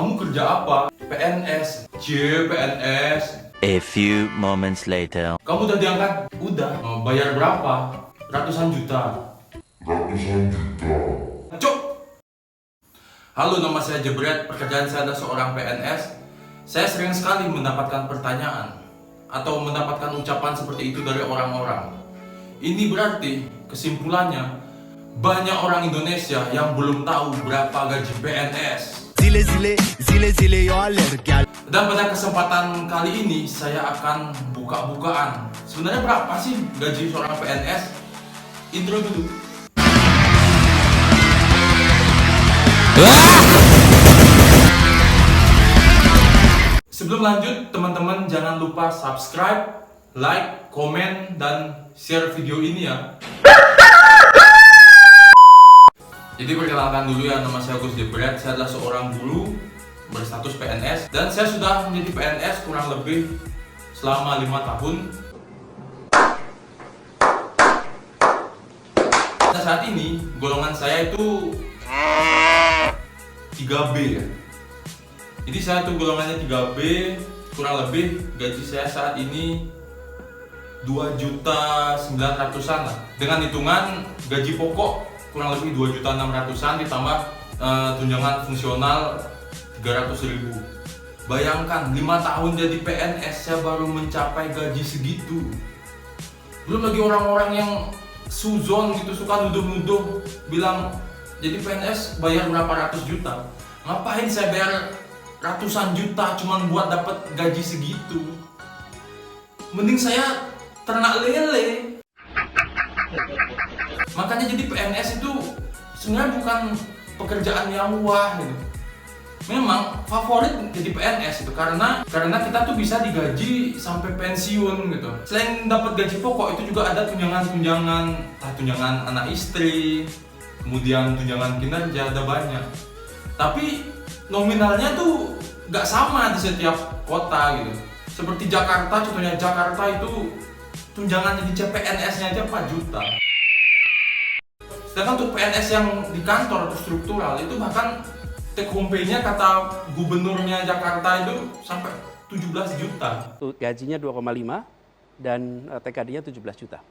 Kamu kerja apa? PNS. PNS. A few moments later. Kamu udah diangkat? Udah. Bayar berapa? Ratusan juta. Cuk! Halo, nama saya Jebret. Pekerjaan saya adalah seorang PNS. Saya sering sekali mendapatkan pertanyaan atau mendapatkan ucapan seperti itu dari orang-orang. Ini berarti kesimpulannya banyak orang Indonesia yang belum tahu berapa gaji PNS. Dan pada kesempatan kali ini saya akan buka-bukaan. Sebenarnya berapa sih gaji seorang PNS? Intro dulu. Sebelum lanjut, teman-teman jangan lupa subscribe, like, komen, dan share video ini ya. Jadi perkenalkan dulu ya, nama saya Gus Jebret. Saya adalah seorang guru berstatus PNS dan saya sudah menjadi PNS kurang lebih selama 5 tahun. Nah, saat ini golongan saya itu 3B ya. Jadi saya tuh golongannya 3B, kurang lebih gaji saya saat ini 2.900.000-an lah. Dengan hitungan gaji pokok kurang lebih 2.600.000-an ditambah tunjangan fungsional 300.000. Bayangkan 5 tahun jadi PNS saya baru mencapai gaji segitu. Belum lagi orang-orang yang suzon gitu, suka nuduh-nuduh bilang jadi PNS bayar berapa ratus juta. Ngapain saya bayar ratusan juta cuman buat dapat gaji segitu? Mending saya ternak lele. Makanya jadi PNS itu sebenarnya bukan pekerjaan yang wah gitu. Memang favorit jadi PNS itu karena kita tuh bisa digaji sampai pensiun gitu. Selain dapat gaji pokok itu juga ada tunjangan anak istri, kemudian tunjangan kinerja, ada banyak. Tapi nominalnya tuh nggak sama di setiap kota gitu. Seperti Jakarta, contohnya Jakarta itu tunjangan jadi CPNS-nya aja 4 juta. Sedangkan untuk PNS yang di kantor atau struktural itu bahkan take home pay-nya kata gubernurnya Jakarta itu sampai 17 juta. Gajinya 2,5 dan TKD-nya 17 juta.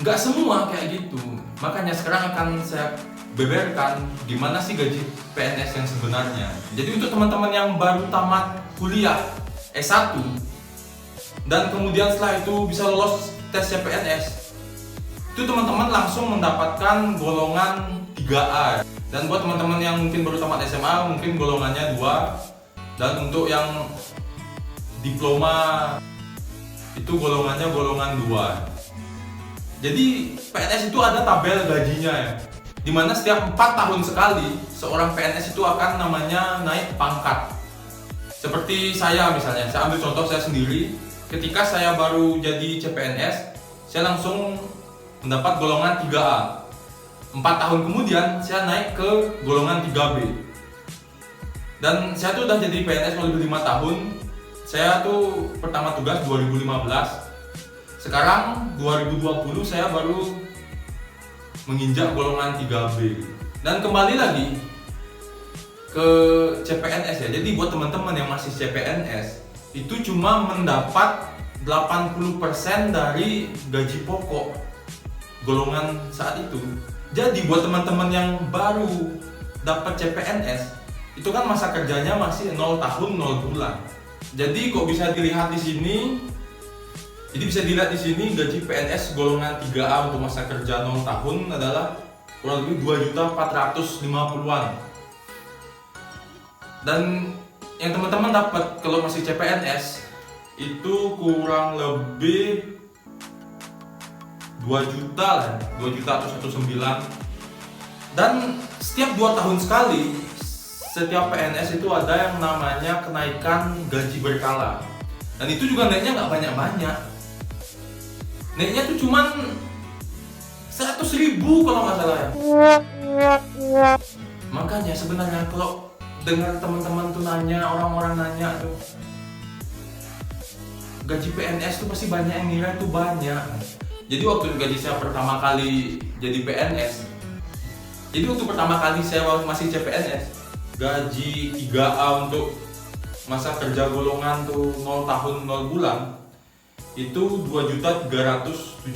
Nggak semua kayak gitu. Makanya sekarang akan saya beberkan gimana sih gaji PNS yang sebenarnya. Jadi untuk teman-teman yang baru tamat kuliah S1 dan kemudian setelah itu bisa lolos tes CPNS, itu teman-teman langsung mendapatkan golongan 3A. Dan buat teman-teman yang mungkin baru tamat SMA mungkin golongannya 2. Dan untuk yang diploma itu golongannya golongan 2. Jadi PNS itu ada tabel gajinya ya, dimana setiap 4 tahun sekali seorang PNS itu akan namanya naik pangkat. Seperti saya misalnya, saya ambil contoh saya sendiri. Ketika saya baru jadi CPNS, saya langsung mendapat golongan 3A. 4 tahun kemudian saya naik ke golongan 3B. Dan saya tuh udah jadi PNS kurang lebih 5 tahun. Saya tuh pertama tugas 2015. Sekarang 2020 saya baru menginjak golongan 3B. Dan kembali lagi ke CPNS ya. Jadi buat teman-teman yang masih CPNS itu cuma mendapat 80% dari gaji pokok golongan saat itu. Jadi buat teman-teman yang baru dapat CPNS itu kan masa kerjanya masih 0 tahun 0 bulan. Jadi kok bisa dilihat di sini. Jadi bisa dilihat di sini gaji PNS golongan 3A untuk masa kerja 0 tahun adalah kurang lebih 2.450.000-an. Dan yang teman-teman dapat kalau masih CPNS itu kurang lebih 2 juta lah, 2 juta atau 1,9. Dan setiap 2 tahun sekali setiap PNS itu ada yang namanya kenaikan gaji berkala. Dan itu juga naiknya nggak banyak-banyak. Naiknya tuh cuman 100.000 kalau nggak salah ya. Makanya sebenarnya kalau dengar teman-teman tuh nanya, orang-orang nanya tuh gaji PNS tuh pasti banyak yang ngira tuh banyak. Jadi waktu gaji saya pertama kali jadi PNS, jadi waktu pertama kali saya masih CPNS, gaji 3A untuk masa kerja golongan tuh 0 tahun 0 bulan itu 2.317.600.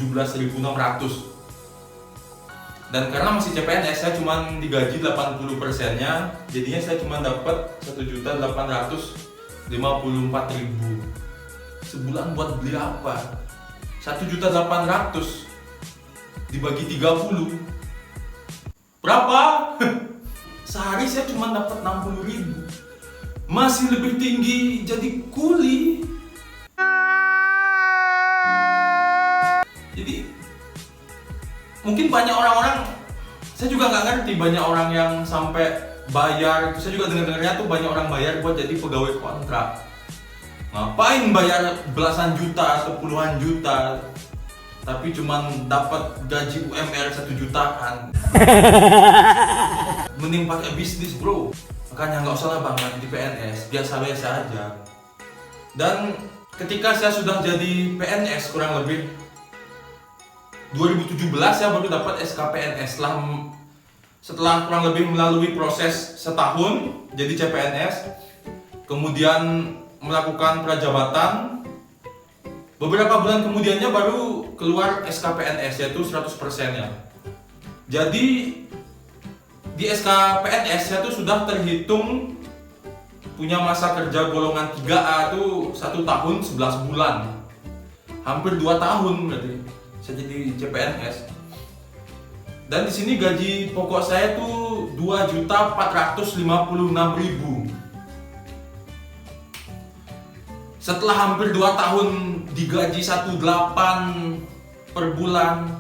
Dan karena masih CPNS saya cuma digaji 80%-nya, jadinya saya cuma dapat 1.854.000. Sebulan buat beli apa? 1.800.000 dibagi 30 berapa? Sehari saya cuma dapat 60.000. Masih lebih tinggi jadi kuli. Jadi mungkin banyak orang-orang, saya juga nggak ngerti, banyak orang yang sampai bayar. Saya juga dengar-dengarnya tuh banyak orang bayar buat jadi pegawai kontrak. Ngapain bayar belasan juta atau puluhan juta tapi cuman dapat gaji UMR 1 jutaan. Mending pakai bisnis bro. Makanya nggak usah lah bang di PNS, biasa-biasa aja. Dan ketika saya sudah jadi PNS kurang lebih 2017 saya baru dapat SKPNS setelah kurang lebih melalui proses setahun jadi CPNS, kemudian melakukan prajabatan. Beberapa bulan kemudiannya baru keluar SKPNS yaitu 100%-nya. Jadi di SKPNS saya tuh sudah terhitung punya masa kerja golongan 3A tuh 1 tahun 11 bulan. Hampir 2 tahun berarti saya jadi CPNS. Dan di sini gaji pokok saya tuh 2.456.000. Setelah hampir 2 tahun digaji 1.8 per bulan,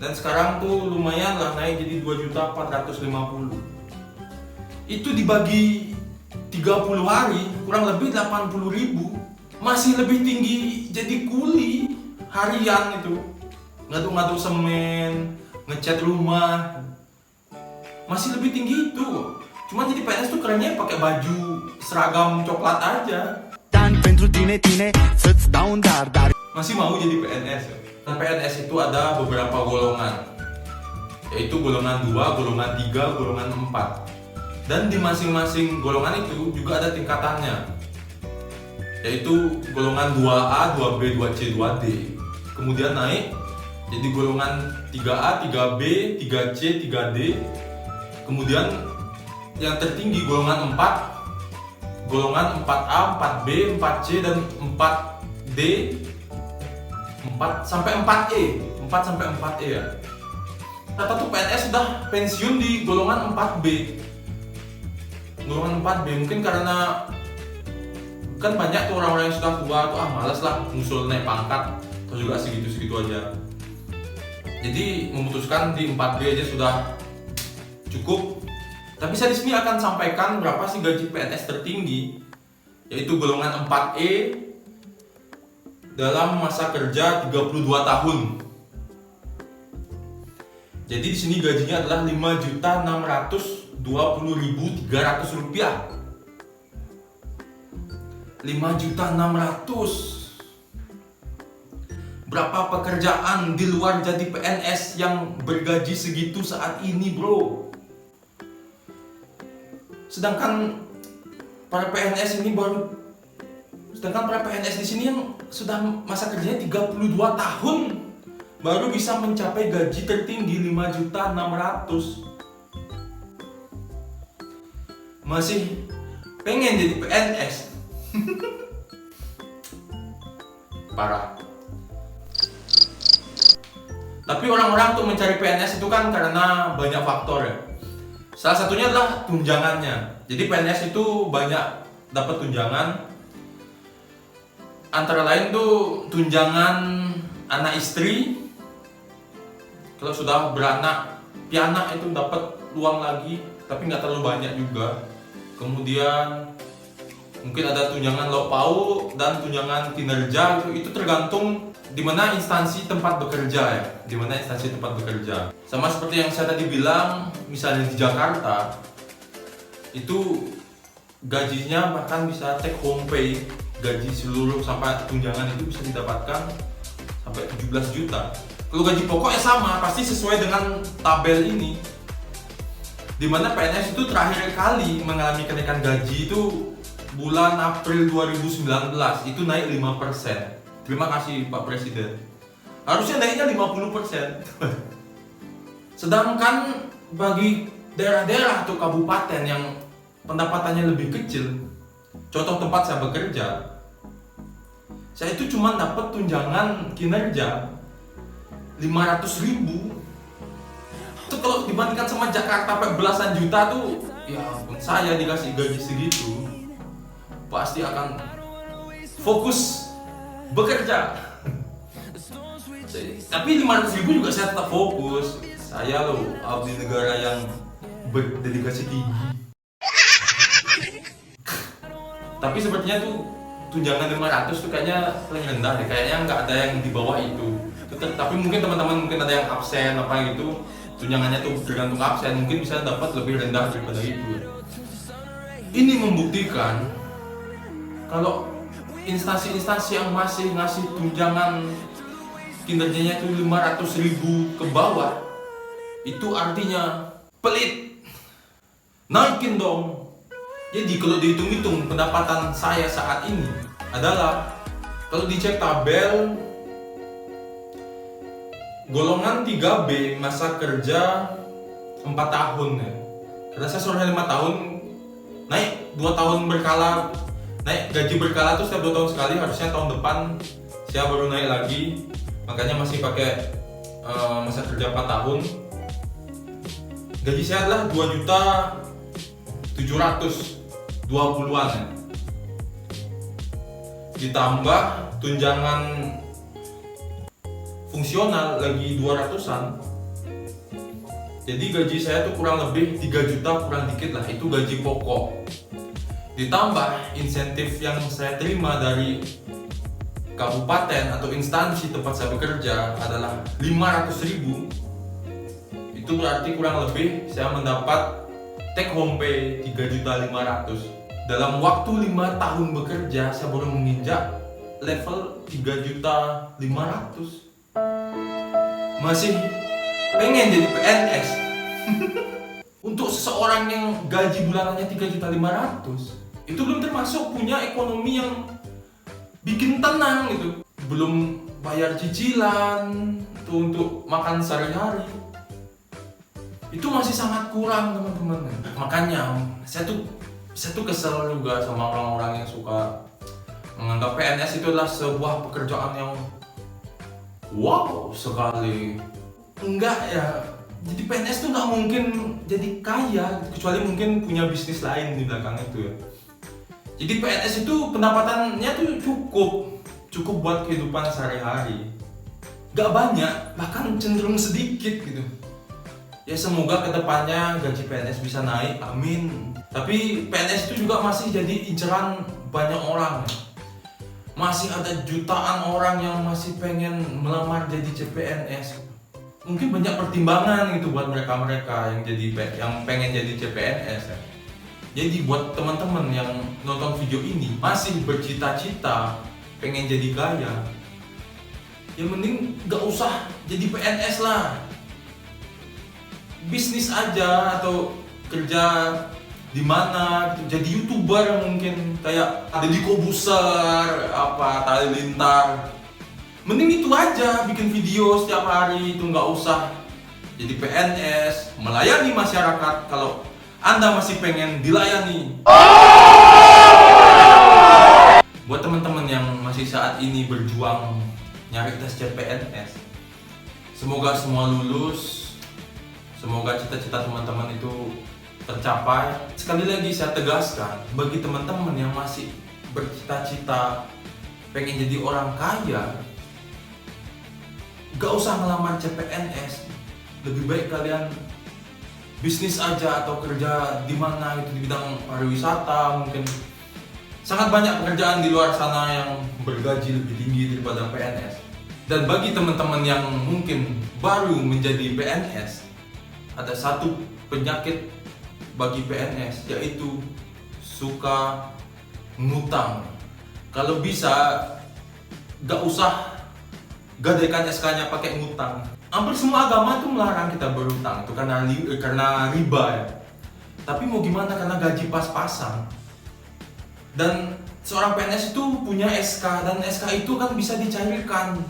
dan sekarang tuh lumayan lah naik jadi 2.450. Itu dibagi 30 hari kurang lebih 80.000. Masih lebih tinggi jadi kuli harian itu. Ngaduk-ngaduk semen, ngecat rumah. Masih lebih tinggi itu. Cuma jadi PNS tuh kerennya pakai baju seragam coklat aja. Masih mau jadi PNS ya? Dan PNS itu ada beberapa golongan, yaitu golongan 2, golongan 3, golongan 4. Dan di masing-masing golongan itu juga ada tingkatannya, yaitu golongan 2A, 2B, 2C, 2D. Kemudian naik jadi golongan 3A, 3B, 3C, 3D. Kemudian yang tertinggi golongan 4, golongan 4A, 4B, 4C, dan 4D, 4 sampai 4E, 4 sampai 4E ya. Rata tuh PNS sudah pensiun di golongan 4B. Golongan 4B mungkin karena kan banyak tuh orang-orang yang sudah tua tuh malas lah ngusul naik pangkat atau juga segitu-segitu aja. Jadi memutuskan di 4B aja sudah cukup. Tapi saya di sini akan sampaikan berapa sih gaji PNS tertinggi, yaitu golongan 4E dalam masa kerja 32 tahun. Jadi di sini gajinya adalah Rp5.620.300. 5.600.000. Berapa pekerjaan di luar jadi PNS yang bergaji segitu saat ini, bro? Sedangkan para PNS di sini yang sudah masa kerjanya 32 tahun baru bisa mencapai gaji tertinggi 5.600.000. Masih pengen jadi PNS. Parah. Tapi orang-orang tuh mencari PNS itu kan karena banyak faktor ya. Salah satunya adalah tunjangannya. Jadi PNS itu banyak dapat tunjangan. Antara lain tuh tunjangan anak istri. Kalau sudah beranak pianak itu dapat uang lagi, tapi nggak terlalu banyak juga. Kemudian mungkin ada tunjangan lauk pauk dan tunjangan kinerja. Itu tergantung di mana instansi tempat bekerja ya. Di mana instansi tempat bekerja. Sama seperti yang saya tadi bilang, misalnya di Jakarta itu gajinya bahkan bisa take home pay, gaji seluruh sampai tunjangan itu bisa didapatkan sampai 17 juta. Kalau gaji pokoknya sama, pasti sesuai dengan tabel ini. Dimana PNS itu terakhir kali mengalami kenaikan gaji itu bulan April 2019, itu naik 5%. Terima kasih Pak Presiden. Harusnya naiknya 50%. Sedangkan bagi daerah-daerah atau kabupaten yang pendapatannya lebih kecil, contoh tempat saya bekerja, saya itu cuma dapat tunjangan kinerja 500.000. Itu kalau dibandingkan sama Jakarta sampai belasan juta tuh, ya ampun, saya dikasih gaji segitu pasti akan fokus bekerja. Tapi 500.000 juga saya tetap fokus. Saya loh abdi negara yang berdedikasi tinggi. Tapi sepertinya tuh tunjangan 500 tuh kayaknya paling rendah deh. Kayaknya nggak ada yang di bawah itu. Tapi mungkin teman-teman mungkin ada yang absen apa gitu, tunjangannya tuh tergantung absen, mungkin bisa dapat lebih rendah daripada itu. Ini membuktikan kalau instansi-instansi yang masih ngasih tunjangan kinerjanya itu 500.000 ke bawah, itu artinya pelit. Naikin dong. Jadi kalau dihitung-hitung pendapatan saya saat ini adalah, kalau dicek tabel golongan 3B masa kerja 4 tahun ya. Karena saya sudah 5 tahun, naik 2 tahun berkala, naik gaji berkala tuh setiap 2 tahun sekali. Harusnya tahun depan saya baru naik lagi, makanya masih pakai masa kerja 4 tahun. Gaji saya adalah 2.720.000-an ya. Ditambah tunjangan fungsional lagi 200-an. Jadi gaji saya tuh kurang lebih 3 juta kurang dikit lah, itu gaji pokok. Ditambah insentif yang saya terima dari kabupaten atau instansi tempat saya bekerja adalah 500.000. Itu berarti kurang lebih saya mendapat take home pay 3.500.000. Dalam waktu 5 tahun bekerja saya baru menginjak level 3.500.000. Masih pengen jadi PNS. Untuk seseorang yang gaji bulanannya 3.500.000, itu belum termasuk punya ekonomi yang bikin tenang gitu. Belum bayar cicilan tuh untuk makan sehari-hari. Itu masih sangat kurang teman-teman. Makanya saya tuh kesel juga sama orang-orang yang suka menganggap PNS itu adalah sebuah pekerjaan yang wow sekali. Enggak ya. Jadi PNS tuh nggak mungkin jadi kaya kecuali mungkin punya bisnis lain di belakang itu ya. Jadi PNS itu pendapatannya tuh cukup buat kehidupan sehari-hari. Gak banyak, bahkan cenderung sedikit gitu. Ya semoga kedepannya gaji PNS bisa naik, amin. Tapi PNS itu juga masih jadi inceran banyak orang ya. Masih ada jutaan orang yang masih pengen melamar jadi CPNS. Mungkin banyak pertimbangan gitu buat mereka-mereka yang pengen jadi CPNS ya. Jadi buat teman-teman yang nonton video ini masih bercita-cita pengen jadi kaya, ya mending gak usah jadi PNS lah. Bisnis aja atau kerja di mana gitu. Jadi YouTuber mungkin kayak Deddy Kobuser, Tali Lintar. Mending itu aja, bikin video setiap hari, itu nggak usah jadi PNS, melayani masyarakat kalau Anda masih pengen dilayani. Buat teman-teman yang masih saat ini berjuang nyari tes CPNS, semoga semua lulus, semoga cita-cita teman-teman itu tercapai. Sekali lagi saya tegaskan, bagi teman-teman yang masih bercita-cita pengen jadi orang kaya, gak usah ngelamar CPNS. Lebih baik kalian bisnis aja atau kerja di mana gitu, di bidang pariwisata mungkin. Sangat banyak pekerjaan di luar sana yang bergaji lebih tinggi daripada PNS. Dan bagi teman-teman yang mungkin baru menjadi PNS, ada satu penyakit bagi PNS, yaitu suka ngutang. Kalau bisa gak usah gadaikan SK-nya pakai ngutang. Hampir semua agama itu melarang kita berutang, itu karena riba ya. Tapi mau gimana karena gaji pas-pasan. Dan seorang PNS itu punya SK, dan SK itu kan bisa dicairkan.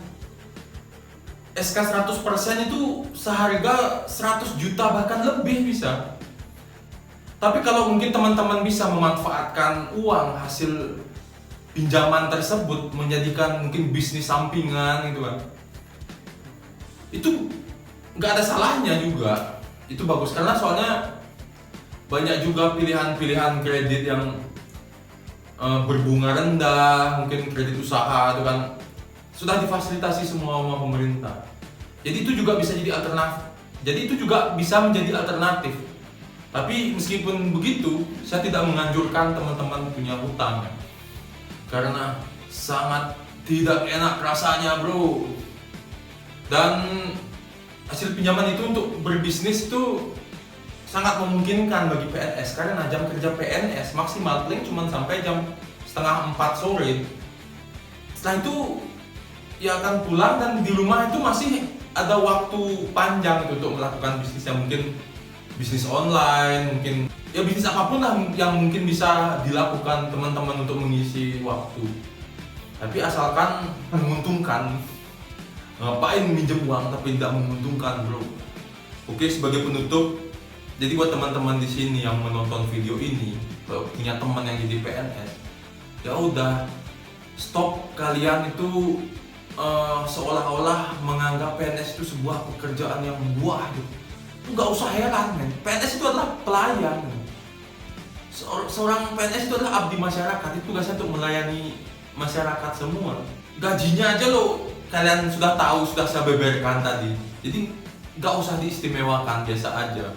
SK 100% itu seharga 100 juta bahkan lebih bisa. Tapi kalau mungkin teman-teman bisa memanfaatkan uang hasil pinjaman tersebut menjadikan mungkin bisnis sampingan gitu kan, itu nggak ada salahnya juga. Itu bagus karena soalnya banyak juga pilihan-pilihan kredit yang berbunga rendah, mungkin kredit usaha itu kan sudah difasilitasi semua sama pemerintah. Jadi itu juga bisa jadi alternatif. Jadi itu juga bisa menjadi alternatif. Tapi meskipun begitu, saya tidak menganjurkan teman-teman punya hutang karena sangat tidak enak rasanya, bro. Dan hasil pinjaman itu untuk berbisnis itu sangat memungkinkan bagi PNS karena jam kerja PNS maksimal paling cuma sampai jam 3:30 sore. Setelah itu ya akan pulang dan di rumah itu masih ada waktu panjang itu untuk melakukan bisnis yang mungkin bisnis online, mungkin ya bisnis apapun lah yang mungkin bisa dilakukan teman-teman untuk mengisi waktu. Tapi asalkan menguntungkan. Ngapain minjem uang tapi tidak menguntungkan, bro? Oke, sebagai penutup, jadi buat teman-teman di sini yang menonton video ini, kalau punya teman yang jadi PNS, ya udah stop kalian itu seolah-olah menganggap PNS itu sebuah pekerjaan yang buah gitu. Nggak usah heran, men. PNS itu adalah pelayan. Seorang PNS itu adalah abdi masyarakat. Itu tugasnya untuk melayani masyarakat semua. Gajinya aja lo kalian sudah tahu, sudah saya beberkan tadi. Jadi nggak usah diistimewakan, biasa aja.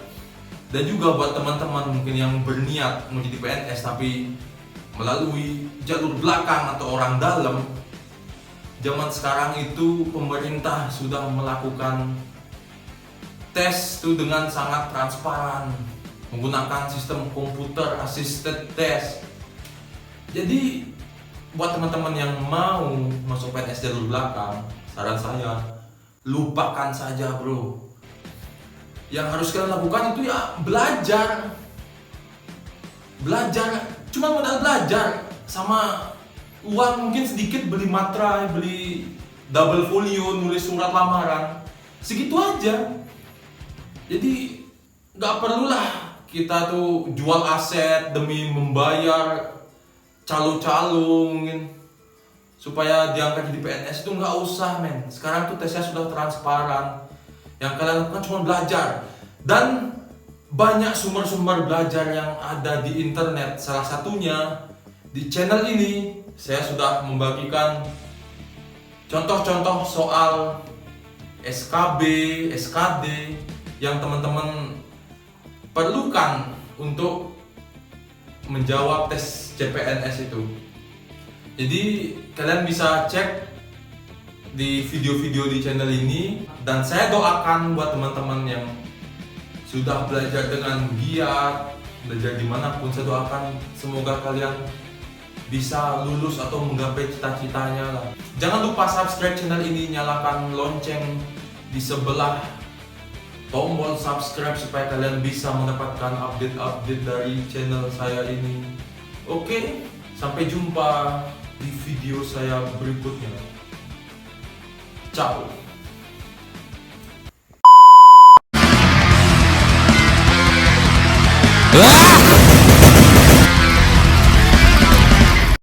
Dan juga buat teman-teman mungkin yang berniat menjadi PNS tapi melalui jalur belakang atau orang dalam, zaman sekarang itu pemerintah sudah melakukan tes itu dengan sangat transparan menggunakan sistem komputer assisted test. Jadi buat teman-teman yang mau masuk PNS jalur belakang, saran saya lupakan saja, bro. Yang harus kalian lakukan itu ya belajar, cuma modal belajar sama uang mungkin sedikit, beli materai, beli double folio, nulis surat lamaran, segitu aja. Jadi nggak perlulah kita tuh jual aset demi membayar calo-calo mungkin supaya diangkat jadi PNS, itu nggak usah, men. Sekarang tuh tesnya sudah transparan. Yang kalian lakukan cuma belajar, dan banyak sumber-sumber belajar yang ada di internet. Salah satunya di channel ini saya sudah membagikan contoh-contoh soal SKB, SKD yang teman-teman perlukan untuk menjawab tes CPNS itu. Jadi kalian bisa cek di video-video di channel ini, dan saya doakan buat teman-teman yang sudah belajar dengan giat, belajar dimanapun, saya doakan semoga kalian bisa lulus atau menggapai cita-citanya lah. Jangan lupa subscribe channel ini, nyalakan lonceng di sebelah tombol subscribe supaya kalian bisa mendapatkan update-update dari channel saya ini. Oke, sampai jumpa di video saya berikutnya. Ciao. Ah!